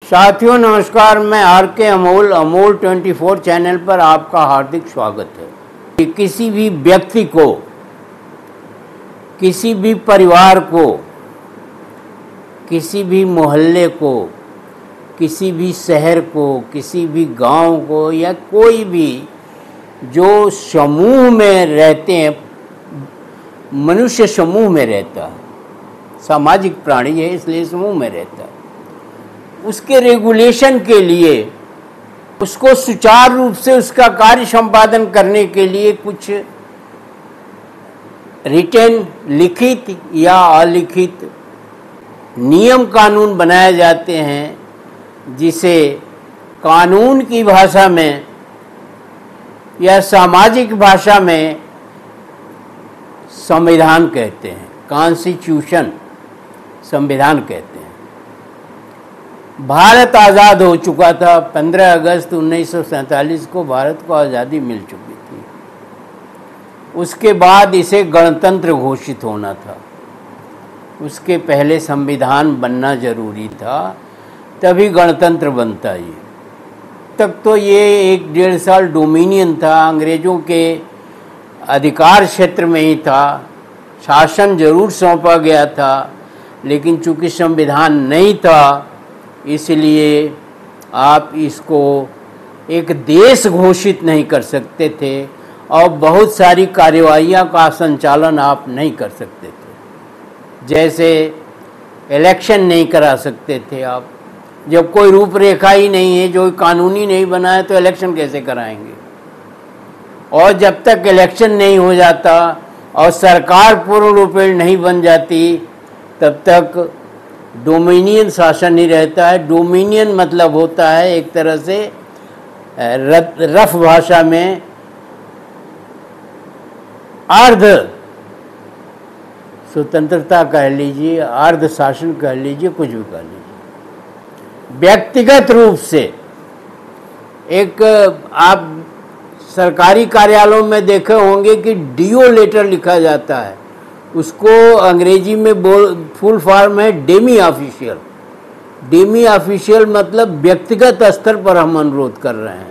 साथियों नमस्कार, मैं आर के अमोल 24 चैनल पर आपका हार्दिक स्वागत है। कि किसी भी व्यक्ति को, किसी भी परिवार को, किसी भी मोहल्ले को, किसी भी शहर को, किसी भी गांव को या कोई भी जो समूह में रहते हैं, मनुष्य समूह में रहता है, सामाजिक प्राणी है इसलिए समूह में रहता है, उसके रेगुलेशन के लिए, उसको सुचारू रूप से उसका कार्य संपादन करने के लिए कुछ रिटन, लिखित या अलिखित नियम कानून बनाए जाते हैं, जिसे कानून की भाषा में या सामाजिक भाषा में संविधान कहते हैं। कॉन्स्टिट्यूशन, संविधान कहते हैं। भारत आज़ाद हो चुका था। 15 अगस्त 1947 को भारत को आज़ादी मिल चुकी थी। उसके बाद इसे गणतंत्र घोषित होना था। उसके पहले संविधान बनना जरूरी था, तभी गणतंत्र बनता। ये तक तो ये 1-1.5 साल डोमिनियन था, अंग्रेज़ों के अधिकार क्षेत्र में ही था। शासन जरूर सौंपा गया था, लेकिन चूंकि संविधान नहीं था, इसलिए आप इसको एक देश घोषित नहीं कर सकते थे और बहुत सारी कार्यवाहियों का संचालन आप नहीं कर सकते थे। जैसे इलेक्शन नहीं करा सकते थे आप। जब कोई रूपरेखा ही नहीं है, जो कानूनी नहीं बना है, तो इलेक्शन कैसे कराएंगे? और जब तक इलेक्शन नहीं हो जाता और सरकार पूर्ण रूपेण नहीं बन जाती, तब तक डोमिनियन शासन ही रहता है। डोमिनियन मतलब होता है एक तरह से रफ भाषा में अर्ध स्वतंत्रता कह लीजिए, अर्ध शासन कह लीजिए, कुछ भी कह लीजिए। व्यक्तिगत रूप से एक, आप सरकारी कार्यालयों में देखे होंगे कि डीओ लेटर लिखा जाता है। उसको अंग्रेजी में फुल फॉर्म है डेमी ऑफिशियल। डेमी ऑफिशियल मतलब व्यक्तिगत स्तर पर हम अनुरोध कर रहे हैं।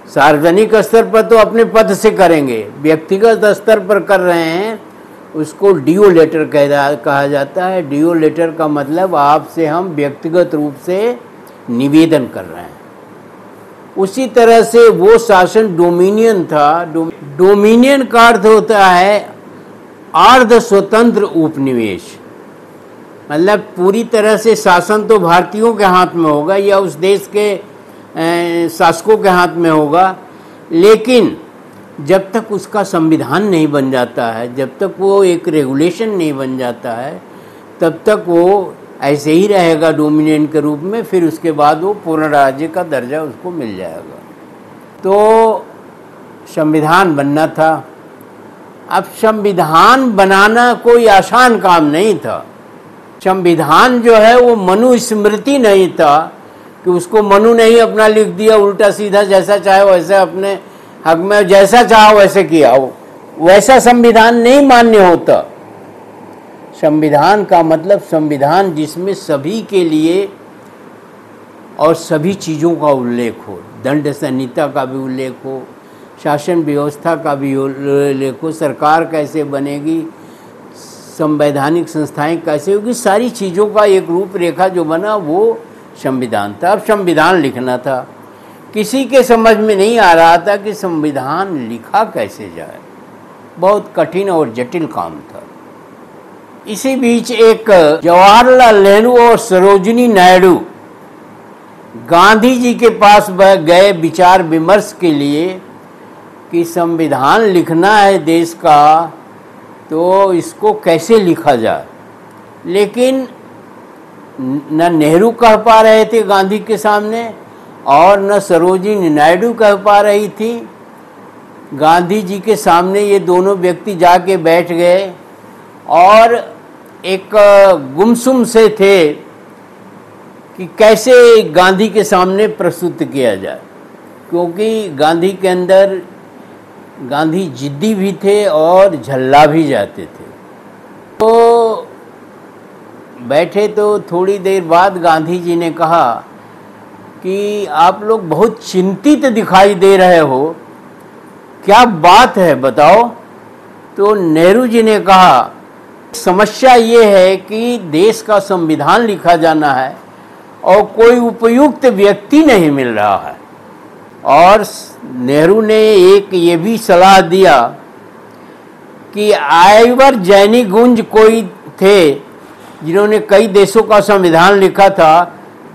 सार्वजनिक स्तर पर तो अपने पद से करेंगे, व्यक्तिगत स्तर पर कर रहे हैं, उसको डीओ लेटर कहा जाता है। डीओ लेटर का मतलब आपसे हम व्यक्तिगत रूप से निवेदन कर रहे हैं। उसी तरह से वो शासन डोमिनियन था। डोमिनियन का अर्थ होता है अर्ध स्वतंत्र उपनिवेश। मतलब पूरी तरह से शासन तो भारतीयों के हाथ में होगा या उस देश के शासकों के हाथ में होगा, लेकिन जब तक उसका संविधान नहीं बन जाता है, जब तक वो एक रेगुलेशन नहीं बन जाता है, तब तक वो ऐसे ही रहेगा डोमिनियन के रूप में। फिर उसके बाद वो पूर्ण राज्य का दर्जा उसको मिल जाएगा। तो संविधान बनना था। अब संविधान बनाना कोई आसान काम नहीं था। संविधान जो है वो मनुस्मृति नहीं था कि उसको मनु ने ही अपना लिख दिया उल्टा सीधा, जैसा चाहे वैसे अपने हक में जैसा चाहा वैसे किया। वैसा संविधान नहीं मान्य होता। संविधान का मतलब संविधान जिसमें सभी के लिए और सभी चीज़ों का उल्लेख हो, दंड संहिता का भी उल्लेख हो, शासन व्यवस्था का भी उल्लेख हो, सरकार कैसे बनेगी, संवैधानिक संस्थाएं कैसे होगी, सारी चीज़ों का एक रूपरेखा जो बना वो संविधान था। अब संविधान लिखना था। किसी के समझ में नहीं आ रहा था कि संविधान लिखा कैसे जाए। बहुत कठिन और जटिल काम था। इसी बीच एक जवाहरलाल नेहरू और सरोजिनी नायडू गांधी जी के पास गए विचार विमर्श के लिए कि संविधान लिखना है देश का, तो इसको कैसे लिखा जाए। लेकिन न नेहरू कह पा रहे थे गांधी के सामने और न सरोजिनी नायडू कह पा रही थी। गांधी जी के सामने ये दोनों व्यक्ति जाके बैठ गए और एक गुमसुम से थे कि कैसे गांधी के सामने प्रस्तुत किया जाए, क्योंकि गांधी के अंदर गांधी जिद्दी भी थे और झल्ला भी जाते थे। तो बैठे तो थोड़ी देर बाद गांधी जी ने कहा कि आप लोग बहुत चिंतित दिखाई दे रहे हो, क्या बात है बताओ। तो नेहरू जी ने कहा समस्या ये है कि देश का संविधान लिखा जाना है और कोई उपयुक्त व्यक्ति नहीं मिल रहा है। और नेहरू ने एक ये भी सलाह दिया कि आइवर जैनी गुंज कोई थे जिन्होंने कई देशों का संविधान लिखा था,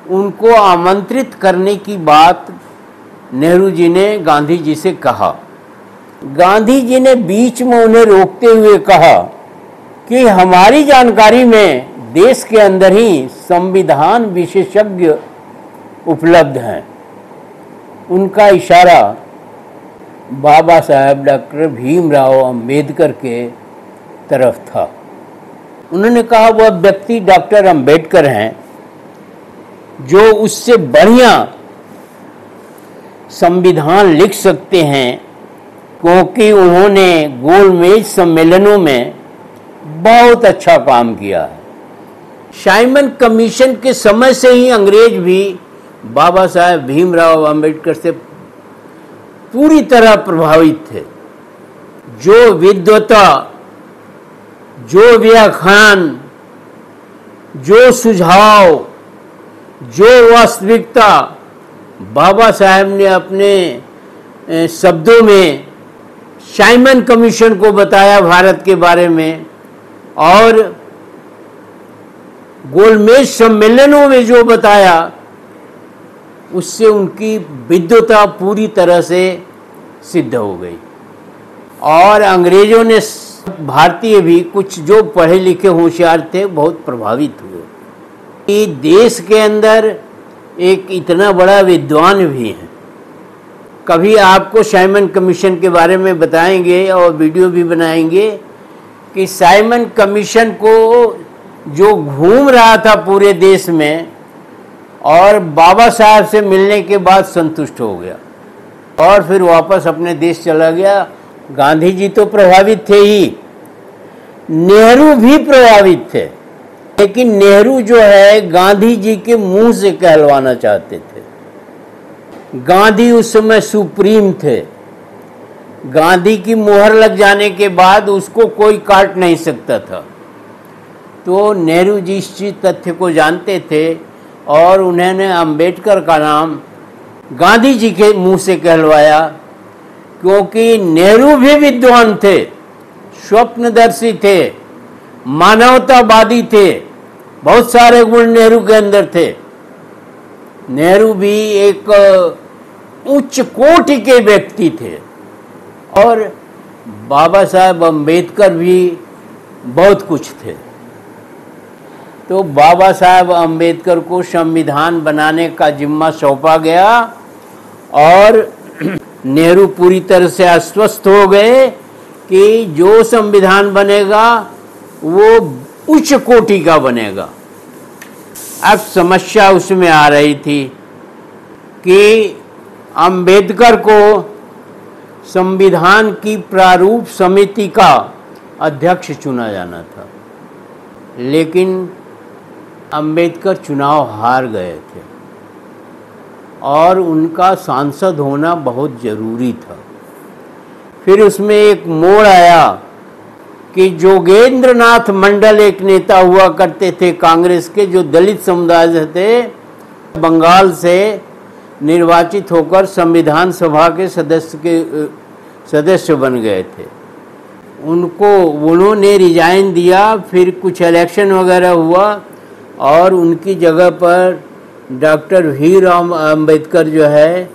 उनको आमंत्रित करने की बात नेहरू जी ने गांधी जी से कहा। गांधी जी ने बीच में उन्हें रोकते हुए कहा कि हमारी जानकारी में देश के अंदर ही संविधान विशेषज्ञ उपलब्ध हैं। उनका इशारा बाबा साहब डॉक्टर भीमराव अंबेडकर के तरफ था। उन्होंने कहा वह व्यक्ति डॉक्टर अंबेडकर हैं जो उससे बढ़िया संविधान लिख सकते हैं, क्योंकि उन्होंने गोलमेज सम्मेलनों में बहुत अच्छा काम किया है। साइमन कमीशन के समय से ही अंग्रेज भी बाबा साहब भीमराव अंबेडकर से पूरी तरह प्रभावित थे। जो विद्वता, जो व्याख्यान, जो सुझाव, जो वास्तविकता बाबा साहब ने अपने शब्दों में साइमन कमीशन को बताया भारत के बारे में, और गोलमेज सम्मेलनों में जो बताया, उससे उनकी विद्वता पूरी तरह से सिद्ध हो गई। और अंग्रेजों ने, भारतीय भी कुछ जो पढ़े लिखे होशियार थे, बहुत प्रभावित हुए कि देश के अंदर एक इतना बड़ा विद्वान भी है। कभी आपको साइमन कमीशन के बारे में बताएंगे और वीडियो भी बनाएंगे कि साइमन कमीशन को जो घूम रहा था पूरे देश में और बाबा साहब से मिलने के बाद संतुष्ट हो गया और फिर वापस अपने देश चला गया। गांधी जी तो प्रभावित थे ही, नेहरू भी प्रभावित थे, लेकिन नेहरू जो है गांधी जी के मुंह से कहलवाना चाहते थे। गांधी उस समय सुप्रीम थे। गांधी की मोहर लग जाने के बाद उसको कोई काट नहीं सकता था। तो नेहरू जी इस चीज तथ्य को जानते थे और उन्होंने अंबेडकर का नाम गांधी जी के मुंह से कहलवाया, क्योंकि नेहरू भी विद्वान थे, स्वप्नदर्शी थे, मानवतावादी थे, बहुत सारे गुण नेहरू के अंदर थे। नेहरू भी एक उच्च कोटि के व्यक्ति थे और बाबा साहब अंबेडकर भी बहुत कुछ थे। तो बाबा साहब अंबेडकर को संविधान बनाने का जिम्मा सौंपा गया और नेहरू पूरी तरह से आश्वस्त हो गए कि जो संविधान बनेगा वो उच्च कोटि का बनेगा। अब समस्या उसमें आ रही थी कि अंबेडकर को संविधान की प्रारूप समिति का अध्यक्ष चुना जाना था, लेकिन अंबेडकर चुनाव हार गए थे और उनका सांसद होना बहुत ज़रूरी था। फिर उसमें एक मोड़ आया कि जोगेंद्र नाथ मंडल एक नेता हुआ करते थे कांग्रेस के, जो दलित समुदाय से थे, बंगाल से निर्वाचित होकर संविधान सभा के सदस्य बन गए थे। उन्होंने रिजाइन दिया। फिर कुछ इलेक्शन वगैरह हुआ और उनकी जगह पर डॉक्टर भीमराव अंबेडकर जो है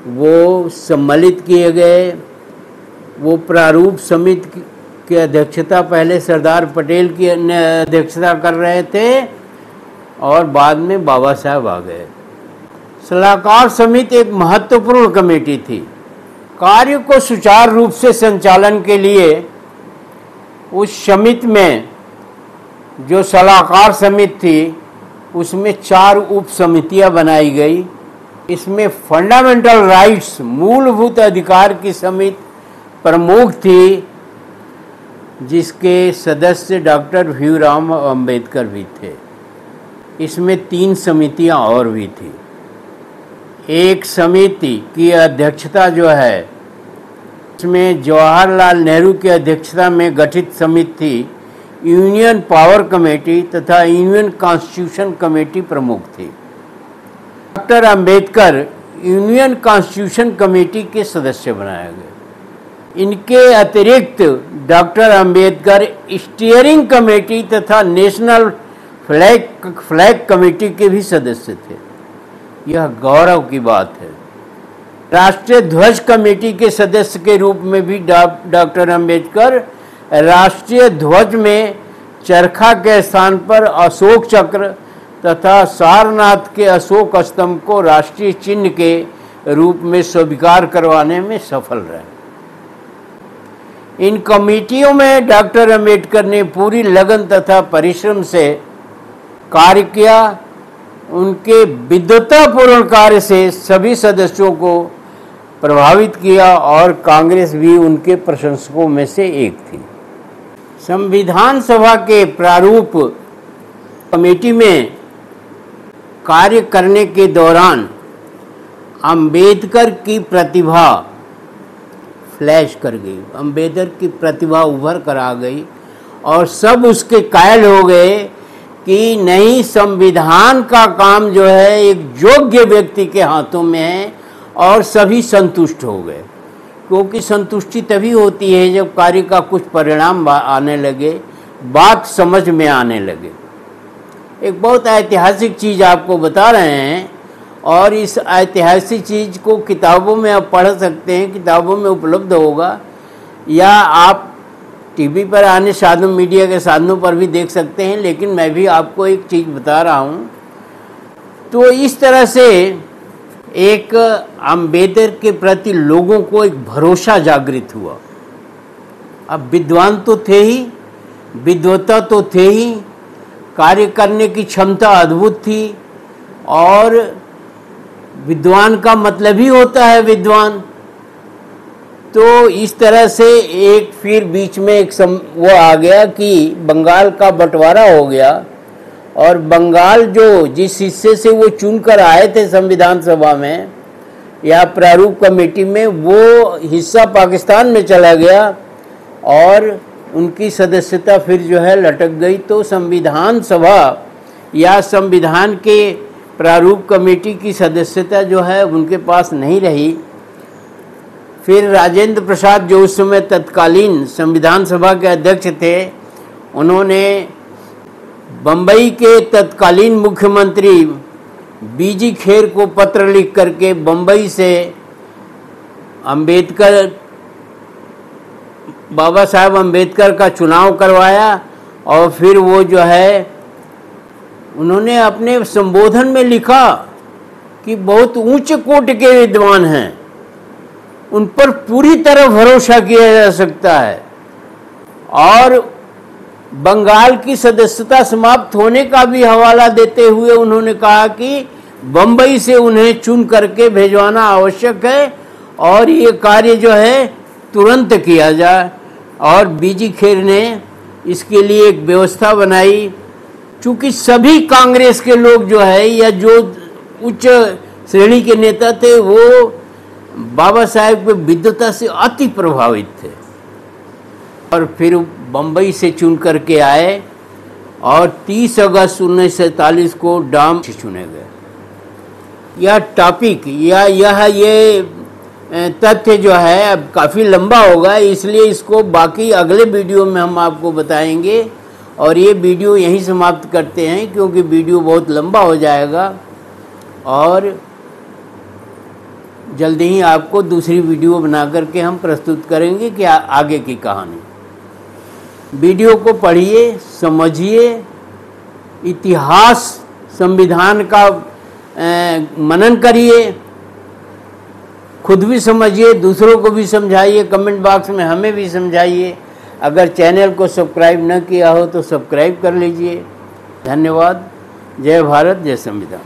वो सम्मिलित किए गए। वो प्रारूप समिति की अध्यक्षता पहले सरदार पटेल की अध्यक्षता कर रहे थे और बाद में बाबा साहब आ गए। सलाहकार समिति एक महत्वपूर्ण कमेटी थी। कार्य को सुचारू रूप से संचालन के लिए उस समिति में, जो सलाहकार समिति थी, उसमें 4 उप समितियां बनाई गई। इसमें फंडामेंटल राइट्स, मूलभूत अधिकार की समिति प्रमुख थी, जिसके सदस्य डॉक्टर भीमराव अंबेडकर भी थे। इसमें 3 समितियां और भी थी। एक समिति की अध्यक्षता जो है, इसमें जवाहरलाल नेहरू की अध्यक्षता में गठित समिति थी यूनियन पावर कमेटी तथा यूनियन कॉन्स्टिट्यूशन कमेटी प्रमुख थी। Doctor Ambedkar union constitution committee के सदस्य बनाए गए। इनके अतिरिक्त डॉक्टर अंबेडकर स्टीयरिंग कमेटी तथा नेशनल फ्लैग कमेटी के भी सदस्य थे। यह गौरव की बात है। राष्ट्रीय ध्वज कमेटी के सदस्य के रूप में भी डॉक्टर अंबेडकर राष्ट्रीय ध्वज में चरखा के स्थान पर अशोक चक्र तथा सारनाथ के अशोक स्तंभ को राष्ट्रीय चिन्ह के रूप में स्वीकार करवाने में सफल रहे। इन कमेटियों में डॉक्टर अंबेडकर ने पूरी लगन तथा परिश्रम से कार्य किया। उनके विद्वतापूर्ण कार्य से सभी सदस्यों को प्रभावित किया और कांग्रेस भी उनके प्रशंसकों में से एक थी। संविधान सभा के प्रारूप कमेटी में कार्य करने के दौरान अंबेडकर की प्रतिभा फ्लैश कर गई। अंबेडकर की प्रतिभा उभर कर आ गई और सब उसके कायल हो गए कि नहीं, संविधान का काम जो है एक योग्य व्यक्ति के हाथों में है, और सभी संतुष्ट हो गए। क्योंकि संतुष्टि तभी होती है जब कार्य का कुछ परिणाम आने लगे, बात समझ में आने लगे। एक बहुत ऐतिहासिक चीज़ आपको बता रहे हैं, और इस ऐतिहासिक चीज़ को किताबों में आप पढ़ सकते हैं, किताबों में उपलब्ध होगा, या आप टीवी पर आने साधन, मीडिया के साधनों पर भी देख सकते हैं। लेकिन मैं भी आपको एक चीज़ बता रहा हूँ। तो इस तरह से एक अंबेडकर के प्रति लोगों को एक भरोसा जागृत हुआ। अब विद्वान तो थे ही, विद्वता तो थे ही, कार्य करने की क्षमता अद्भुत थी, और विद्वान का मतलब ही होता है विद्वान। तो इस तरह से एक फिर बीच में एक वो आ गया कि बंगाल का बंटवारा हो गया, और बंगाल जो जिस हिस्से से वो चुनकर आए थे संविधान सभा में या प्रारूप कमेटी में, वो हिस्सा पाकिस्तान में चला गया और उनकी सदस्यता फिर जो है लटक गई। तो संविधान सभा या संविधान के प्रारूप कमेटी की सदस्यता जो है उनके पास नहीं रही। फिर राजेंद्र प्रसाद, जो उस समय तत्कालीन संविधान सभा के अध्यक्ष थे, उन्होंने बम्बई के तत्कालीन मुख्यमंत्री बीजी खेर को पत्र लिख करके बम्बई से अंबेडकर, बाबा साहब अंबेडकर का चुनाव करवाया। और फिर वो जो है उन्होंने अपने संबोधन में लिखा कि बहुत उच्च कोटि के विद्वान हैं, उन पर पूरी तरह भरोसा किया जा सकता है। और बंगाल की सदस्यता समाप्त होने का भी हवाला देते हुए उन्होंने कहा कि बम्बई से उन्हें चुन करके भेजवाना आवश्यक है, और ये कार्य जो है तुरंत किया जाए। और बीजी खेर ने इसके लिए एक व्यवस्था बनाई। चूँकि सभी कांग्रेस के लोग जो है, या जो उच्च श्रेणी के नेता थे, वो बाबा साहेब के विद्वता से अति प्रभावित थे, और फिर बम्बई से चुन करके आए, और 30 अगस्त 1947 को डाम से चुने गए। यह टॉपिक या ये तथ्य जो है अब काफ़ी लंबा होगा, इसलिए इसको बाकी अगले वीडियो में हम आपको बताएंगे। और ये वीडियो यहीं समाप्त करते हैं, क्योंकि वीडियो बहुत लंबा हो जाएगा, और जल्दी ही आपको दूसरी वीडियो बना करके हम प्रस्तुत करेंगे कि आगे की कहानी। वीडियो को पढ़िए, समझिए, इतिहास संविधान का मनन करिए, खुद भी समझिए, दूसरों को भी समझाइए, कमेंट बॉक्स में हमें भी समझाइए। अगर चैनल को सब्सक्राइब न किया हो तो सब्सक्राइब कर लीजिए। धन्यवाद। जय भारत, जय संविधान।